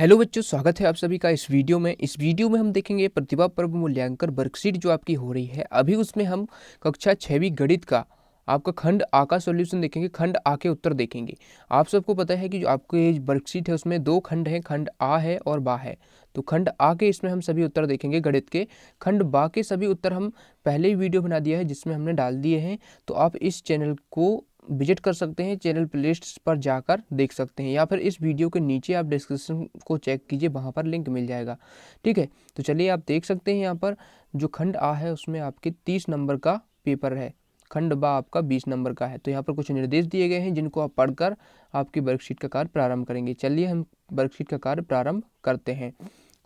Hello बच्चों, स्वागत है आप सभी का इस वीडियो में। इस वीडियो में हम देखेंगे प्रतिभा पर्व मूल्यांकन वर्कशीट जो आपकी हो रही है। अभी उसमें हम कक्षा 6वीं गणित का आपका खंड आ का सॉल्यूशन देखेंगे, खंड आ के उत्तर देखेंगे। आप सबको पता है कि जो आपकी ये वर्कशीट है उसमें दो खंड हैं, खंड आ है और बा है। तो खंड आ के इसमें हम सभी उत्तर देखेंगे गणित के। खंड बा के सभी उत्तर हम पहले ही वीडियो बना दिया है जिसमें हमने डाल दिए हैं। तो आप इस चैनल को विजिट कर सकते हैं, चैनल प्लेलिस्ट पर जाकर देख सकते हैं, या फिर इस वीडियो के नीचे आप डिस्क्रिप्शन को चेक कीजिए, वहाँ पर लिंक मिल जाएगा। ठीक है, तो चलिए आप देख सकते हैं यहाँ पर जो खंड आ है उसमें आपके 30 नंबर का पेपर है, खंड बा आपका 20 नंबर का है। तो यहाँ पर कुछ निर्देश दिए गए हैं जिनको आप पढ़कर आपकी वर्कशीट का कार्य प्रारंभ करेंगे। चलिए हम वर्कशीट का कार्य प्रारंभ करते हैं।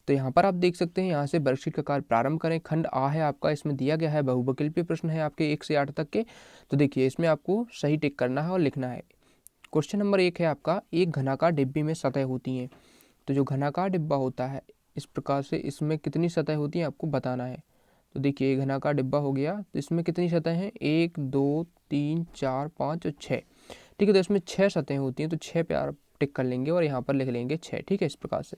तो यहाँ पर आप देख सकते हैं, यहाँ से वर्कशीट का कार्य प्रारंभ करें। खंड आ है आपका, इसमें दिया गया है बहुविकल्पीय प्रश्न है आपके 1 से 8 तक के। तो देखिए इसमें आपको सही टिक करना है और लिखना है। क्वेश्चन नंबर 1 है आपका, एक घनाकार डिब्बी में सतह होती हैं। तो जो घनाकार डिब्बा होता है इस प्रकार से, इसमें कितनी सतह होती है आपको बताना है। तो देखिए घनाकार डिब्बा हो गया, तो इसमें कितनी सतह हैं, 1 2 3 4 5 और 6। ठीक है, तो इसमें 6 सतहें होती हैं, तो 6 पे आप टिक कर लेंगे और यहाँ पर लिख लेंगे 6। ठीक है, इस प्रकार से।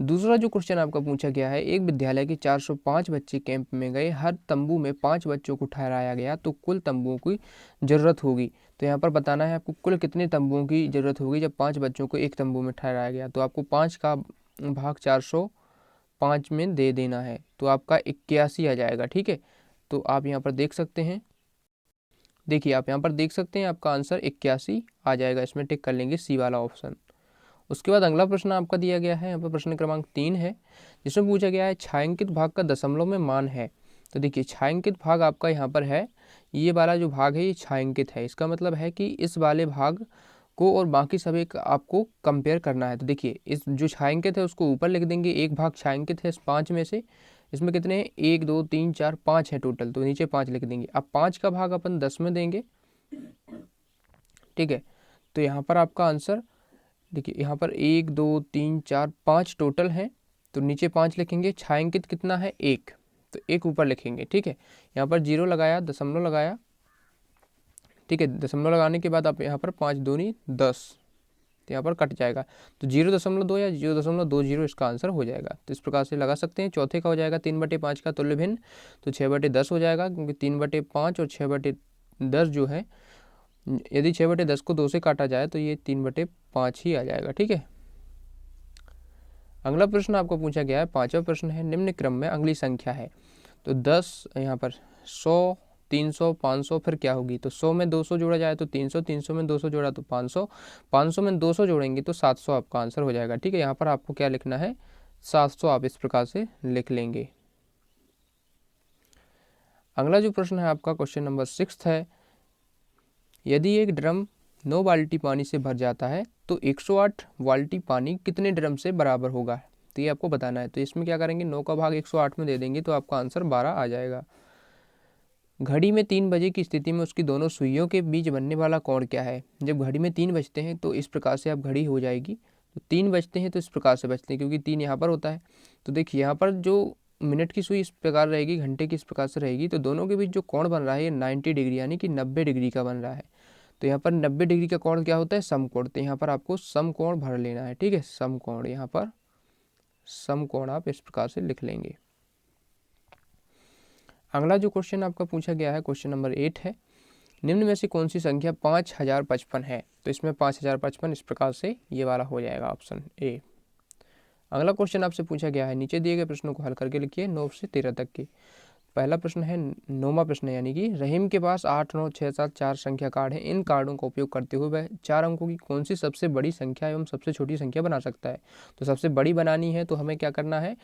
दूसरा जो क्वेश्चन आपका पूछा गया है, एक विद्यालय के 405 बच्चे कैंप में गए, हर तंबू में 5 बच्चों को ठहराया गया, तो कुल तंबुओं की जरूरत होगी। तो यहाँ पर बताना है आपको कुल कितने तंबुओं की जरूरत होगी जब 5 बच्चों को एक तंबू में ठहराया गया। तो आपको 5 का भाग 405 में दे देना है, तो आपका 81 आ जाएगा। ठीक है, तो आप यहाँ पर देख सकते हैं, देखिए आप यहाँ पर देख सकते हैं आपका आंसर 81 आ जाएगा। इसमें टिक कर लेंगे सी वाला ऑप्शन। उसके बाद अगला प्रश्न आपका दिया गया है, यहाँ पर प्रश्न क्रमांक 3 है, जिसमें पूछा गया है छायांकित भाग का दशमलव में मान है। तो देखिए छायांकित भाग आपका यहाँ पर है, ये वाला जो भाग है ये छायांकित है। इसका मतलब है कि इस वाले भाग को और बाकी सभी का आपको कंपेयर करना है। तो देखिए इस जो छायांकित है उसको ऊपर लिख देंगे, एक भाग छायांकित है इस 5 में से। इसमें कितने हैं, 1 2 3 4 5 है टोटल, तो नीचे 5 लिख देंगे। अब 5 का भाग अपन 10 में देंगे। ठीक है, तो यहाँ पर आपका आंसर देखिए, यहाँ पर 1 2 3 4 5 टोटल हैं, तो नीचे 5 लिखेंगे। छायांकित कितना है, 1, तो 1 ऊपर लिखेंगे। ठीक है, यहाँ पर 0 लगाया, दशमलव लगाया। ठीक है, दशमलव लगाने के बाद आप यहाँ पर 5 दूनी 10, तो यहाँ पर कट जाएगा, तो 0.2 या 0.20 इसका आंसर हो जाएगा। तो इस प्रकार से लगा सकते हैं। चौथे का हो जाएगा 3/5 का तुल्य भिन्न, तो 6/10 हो जाएगा, क्योंकि 3/5 और 6/10 जो है, यदि 6/10 को 2 से काटा जाए तो ये 3/5 ही आ जाएगा। ठीक है, अगला प्रश्न आपको पूछा गया है, 5वां प्रश्न है, निम्न क्रम में अगली संख्या है। तो 10, यहाँ पर 100 300 500, फिर क्या होगी। तो 100 में 200 जोड़ा जाए तो 300, 300 में 200 जोड़ा तो 500, 500 में 200 जोड़ेंगे तो 700 आपका आंसर हो जाएगा। ठीक है, यहाँ पर आपको क्या लिखना है, 700 आप इस प्रकार से लिख लेंगे। अगला जो प्रश्न है आपका क्वेश्चन नंबर 6 है, यदि एक ड्रम 9 बाल्टी पानी से भर जाता है तो 108 बाल्टी पानी कितने ड्रम से बराबर होगा। तो ये आपको बताना है। तो इसमें क्या करेंगे, 9 का भाग 108 में दे देंगे तो आपका आंसर 12 आ जाएगा। घड़ी में 3 बजे की स्थिति में उसकी दोनों सुइयों के बीच बनने वाला कोण क्या है। जब घड़ी में 3 बजते हैं तो इस प्रकार से आप घड़ी हो जाएगी, तो 3 बजते हैं तो इस प्रकार से बजते हैं, क्योंकि 3 यहाँ पर होता है। तो देखिए यहाँ पर जो मिनट की सुई इस प्रकार रहेगी, घंटे की इस प्रकार से रहेगी, तो दोनों के बीच जो कोण बन रहा है ये 90 डिग्री यानी कि 90 डिग्री का बन रहा है। तो यहाँ पर 90 डिग्री का कोण क्या होता है, समकोण। तो यहाँ पर आपको समकोण भर लेना है। ठीक है, समकोण, यहाँ पर समकोण आप इस प्रकार से लिख लेंगे। अगला जो क्वेश्चन आपका पूछा गया है, क्वेश्चन नंबर 8 है, निम्न में से कौन सी संख्या 5055 है। तो इसमें 5055 इस प्रकार से ये वाला हो जाएगा ऑप्शन ए। अगला क्वेश्चन आपसे पूछा गया है, नीचे दिए गए प्रश्नों को हल करके लिखिए 9 से 13 तक के। पहला प्रश्न है, 9वां प्रश्न है, यानी कि रहीम के पास 8 9 6 7 4 संख्या कार्ड है। इन कार्डों का उपयोग करते हुए वह 4 अंकों की कौन सी सबसे बड़ी संख्या एवं सबसे छोटी संख्या बना सकता है। तो सबसे बड़ी बनानी है तो हमें क्या करना है,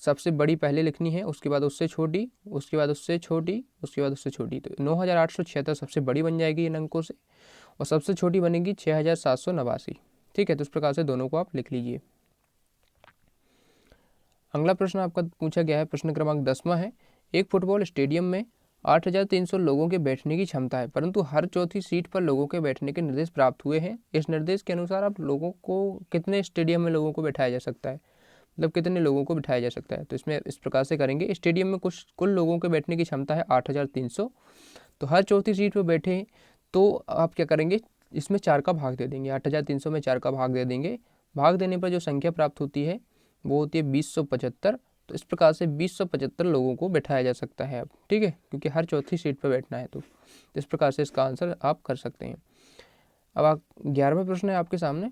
सबसे बड़ी पहले लिखनी है, उसके बाद उससे छोटी, उसके बाद उससे छोटी, उसके बाद उससे छोटी। तो 9876 सबसे बड़ी बन जाएगी इन अंकों से, और सबसे छोटी बनेगी 6789। ठीक है, तो इस प्रकार से दोनों को आप लिख लीजिए। अगला प्रश्न आपका पूछा गया है, प्रश्न क्रमांक 10वां है, एक फुटबॉल स्टेडियम में 8300 लोगों के बैठने की क्षमता है, परंतु हर चौथी सीट पर लोगों के बैठने के निर्देश प्राप्त हुए हैं। इस निर्देश के अनुसार आप लोगों को कितने स्टेडियम में लोगों को बैठाया जा सकता है, मतलब कितने लोगों को बिठाया जा सकता है। तो इसमें इस प्रकार से करेंगे, स्टेडियम में कुछ कुल लोगों के बैठने की क्षमता है 8300, तो हर चौथी सीट पर बैठे, तो आप क्या करेंगे, इसमें 4 का भाग दे देंगे, 8300 में 4 का भाग दे देंगे, भाग देने पर जो संख्या प्राप्त होती है वो होती है 2075। तो इस प्रकार से 2075 लोगों को बैठाया जा सकता है अब, ठीक है, क्योंकि हर चौथी सीट पर बैठना है। तो इस प्रकार से इसका आंसर आप कर सकते हैं। अब आप 11वां प्रश्न है आपके सामने।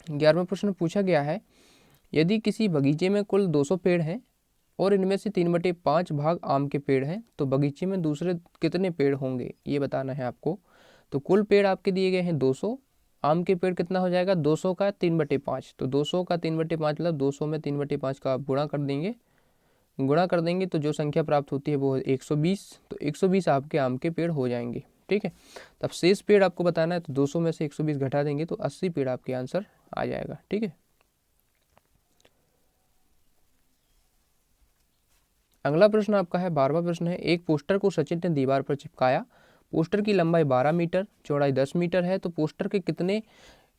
11वां प्रश्न पूछा गया है, यदि किसी बगीचे में कुल 200 पेड़ हैं और इनमें से 3/5 भाग आम के पेड़ हैं, तो बगीचे में दूसरे कितने पेड़ होंगे, ये बताना है आपको। तो कुल पेड़ आपके दिए गए हैं 200, आम के पेड़ कितना हो जाएगा 200 का 3/5। तो 200 का 3/5 मतलब 200 में 3/5 का आप गुणा कर देंगे, तो जो संख्या प्राप्त होती है वो है 120। तो 120 आपके आम के पेड़ हो जाएंगे, ठीक है। तब शेष पेड़ आपको बताना है, तो 200 में से 120 घटा देंगे तो 80 पेड़ आपके आंसर आ जाएगा, ठीक है। अगला प्रश्न आपका है 12वां प्रश्न है, एक पोस्टर को सचिन ने दीवार पर चिपकाया। पोस्टर की लंबाई 12 मीटर, चौड़ाई 10 मीटर है। तो पोस्टर के कितने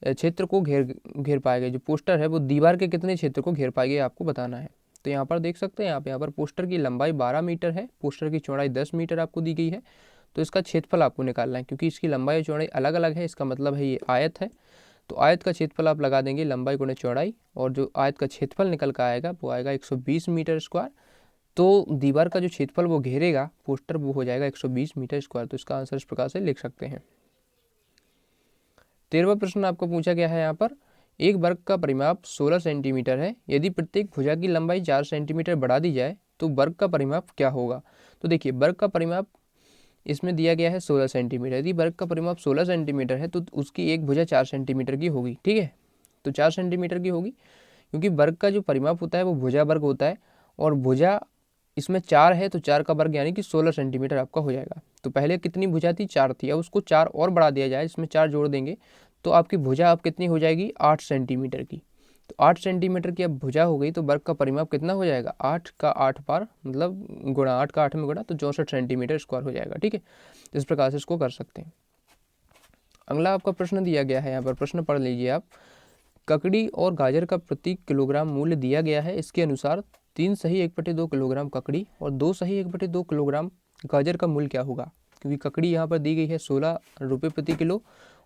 क्षेत्र को घेर पाएगा, जो पोस्टर है वो दीवार के कितने क्षेत्र को घेर पाएगी आपको बताना है। तो यहाँ पर देख सकते हैं आप, यहाँ पर पोस्टर की लंबाई 12 मीटर है, पोस्टर की चौड़ाई 10 मीटर आपको दी गई है। तो इसका क्षेत्रफल आपको निकालना है, क्योंकि इसकी लंबाई और चौड़ाई अलग अलग है, इसका मतलब है ये आयत है। तो आयत का क्षेत्रफल आप लगा देंगे लंबाई गुणे चौड़ाई, और जो आयत का क्षेत्रफल निकल कर आएगा वो आएगा 120 मीटर स्क्वायर। तो दीवार का जो क्षेत्रफल वो घेरेगा पोस्टर वो हो जाएगा 120 मीटर स्क्वायर। तो इसका आंसर इस प्रकार से लिख सकते हैं। 13वां प्रश्न आपको पूछा गया है यहाँ पर, एक वर्ग का परिमाप 16 सेंटीमीटर है, यदि प्रत्येक भुजा की लंबाई 4 सेंटीमीटर बढ़ा दी जाए तो वर्ग का परिमाप क्या होगा। तो देखिए, वर्ग का परिमाप इसमें दिया गया है 16 सेंटीमीटर। यदि वर्ग का परिमाप 16 सेंटीमीटर है तो उसकी एक भुजा 4 सेंटीमीटर की होगी, ठीक है। तो 4 सेंटीमीटर की होगी, क्योंकि वर्ग का जो परिमाप होता है वो भुजा वर्ग होता है, और भुजा इसमें 4 है तो 4 का वर्ग यानी कि 16 सेंटीमीटर आपका हो जाएगा। तो पहले कितनी भुजा थी, 4 थी, अब उसको 4 और बढ़ा दिया जाए, इसमें 4 जोड़ देंगे तो आपकी भुजा अब कितनी हो जाएगी 8 सेंटीमीटर की। तो 8 सेंटीमीटर की अब भुजा हो गई, तो वर्ग का परिमाप कितना हो जाएगा 8 का 8 बार, मतलब गुणा 8 का 8 में गुणा, तो 64 सेंटीमीटर स्क्वायर हो जाएगा, ठीक है। इस प्रकार से इसको कर सकते हैं। अगला आपका प्रश्न दिया गया है, यहाँ पर प्रश्न पढ़ लीजिए आप। ककड़ी और गाजर का प्रति किलोग्राम मूल्य दिया गया है, इसके अनुसार 3 सही 1/2 किलोग्राम ककड़ी और 2 सही 1/2 किलोग्राम गाजर का मूल्य क्या होगा। क्योंकि ककड़ी यहाँ पर दी गई है 16 रुपये प्रति किलो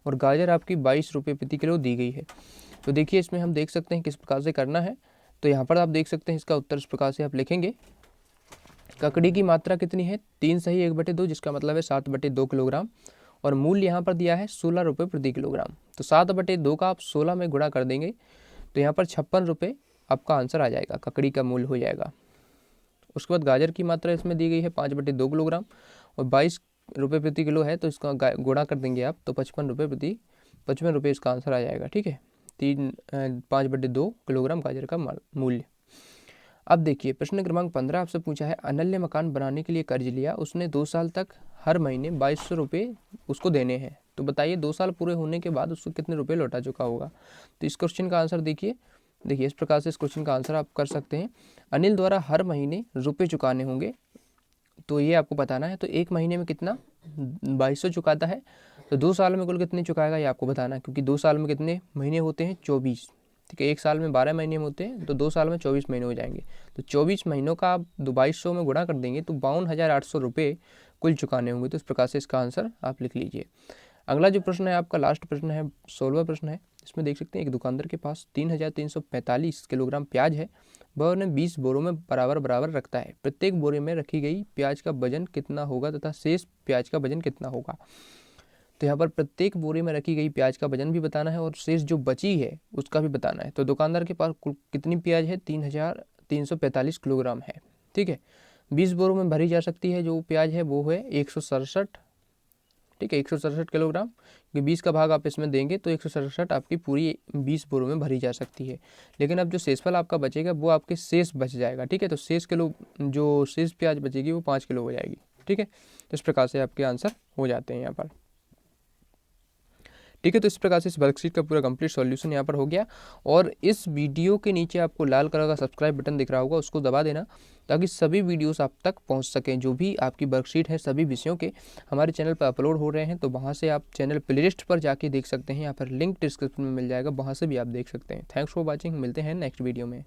और गाजर आपकी 22 रुपये प्रति किलो दी गई है। तो देखिए, इसमें हम देख सकते हैं किस प्रकार से करना है। तो यहाँ पर आप देख सकते हैं इसका उत्तर इस प्रकार से आप लिखेंगे, ककड़ी की मात्रा कितनी है 3 सही 1/2, जिसका मतलब है 7/2 किलोग्राम, और मूल्य यहाँ पर दिया है 16 रुपये प्रति किलोग्राम। तो 7/2 का आप 16 में गुणा कर देंगे तो यहाँ पर 56 रुपये आपका आंसर आ जाएगा, ककड़ी का मूल्य हो जाएगा। उसके बाद गाजर की मात्रा इसमें दी गई है 5/2 किलोग्राम और 22 रुपये प्रति किलो है, तो इसका गुणा कर देंगे आप तो 55 रुपये इसका आंसर आ जाएगा, ठीक है। 5/2 किलोग्राम गाजर का मूल्य। अब देखिए, प्रश्न क्रमांक 15 आपसे पूछा है, अनन्य मकान बनाने के लिए कर्ज लिया, उसने 2 साल तक हर महीने 2200 रुपये उसको देने हैं। तो बताइए 2 साल पूरे होने के बाद उसको कितने रुपए लौटा चुका होगा। तो इस क्वेश्चन का आंसर देखिए इस प्रकार से इस क्वेश्चन का आंसर आप कर सकते हैं। अनिल द्वारा हर महीने रुपये चुकाने होंगे, तो ये आपको बताना है। तो एक महीने में कितना 2200 चुकाता है, तो 2 साल में कुल कितने चुकाएगा ये आपको बताना है, क्योंकि 2 साल में कितने महीने होते हैं 24, ठीक है। एक साल में 12 महीने होते हैं, तो 2 साल में 24 महीने हो जाएंगे। तो 24 महीनों का आप 2200 में गुणा कर देंगे तो 52,800 रुपये कुल चुकाने होंगे। तो इस प्रकार से इसका आंसर आप लिख लीजिए। अगला जो प्रश्न है आपका लास्ट प्रश्न है, 16वां प्रश्न है। इसमें देख सकते हैं एक दुकानदार के पास 3,345 किलोग्राम प्याज है, वह उन्हें 20 बोरों में बराबर रखता है। प्रत्येक बोरे में रखी गई प्याज का वजन कितना होगा तथा शेष प्याज का वजन कितना होगा। तो यहाँ पर प्रत्येक बोरे में रखी गई प्याज का वजन भी बताना है और शेष जो बची है उसका भी बताना है। तो दुकानदार के पास कुल कितनी प्याज है 3,345 किलोग्राम है, ठीक है। 20 बोरों में भरी जा सकती है जो प्याज है वो है 167, ठीक है, 167 किलोग्राम। 20 का भाग आप इसमें देंगे तो 167 आपकी पूरी 20 बोरों में भरी जा सकती है। लेकिन अब जो शेषफल आपका बचेगा वो आपके शेष बच जाएगा, ठीक है। तो जो शेष प्याज बचेगी वो 5 किलो हो जाएगी, ठीक है। तो इस प्रकार से आपके आंसर हो जाते हैं यहाँ पर, ठीक है। तो इस प्रकार से इस वर्कशीट का पूरा कंप्लीट सॉल्यूशन यहाँ पर हो गया। और इस वीडियो के नीचे आपको लाल कलर का सब्सक्राइब बटन दिख रहा होगा, उसको दबा देना ताकि सभी वीडियोस आप तक पहुँच सकें। जो भी आपकी वर्कशीट है सभी विषयों के हमारे चैनल पर अपलोड हो रहे हैं, तो वहाँ से आप चैनल प्लेलिस्ट पर जाके देख सकते हैं। यहाँ पर लिंक डिस्क्रिप्शन में मिल जाएगा, वहाँ से भी आप देख सकते हैं। थैंक्स फॉर वॉचिंग, मिलते हैं नेक्स्ट वीडियो में।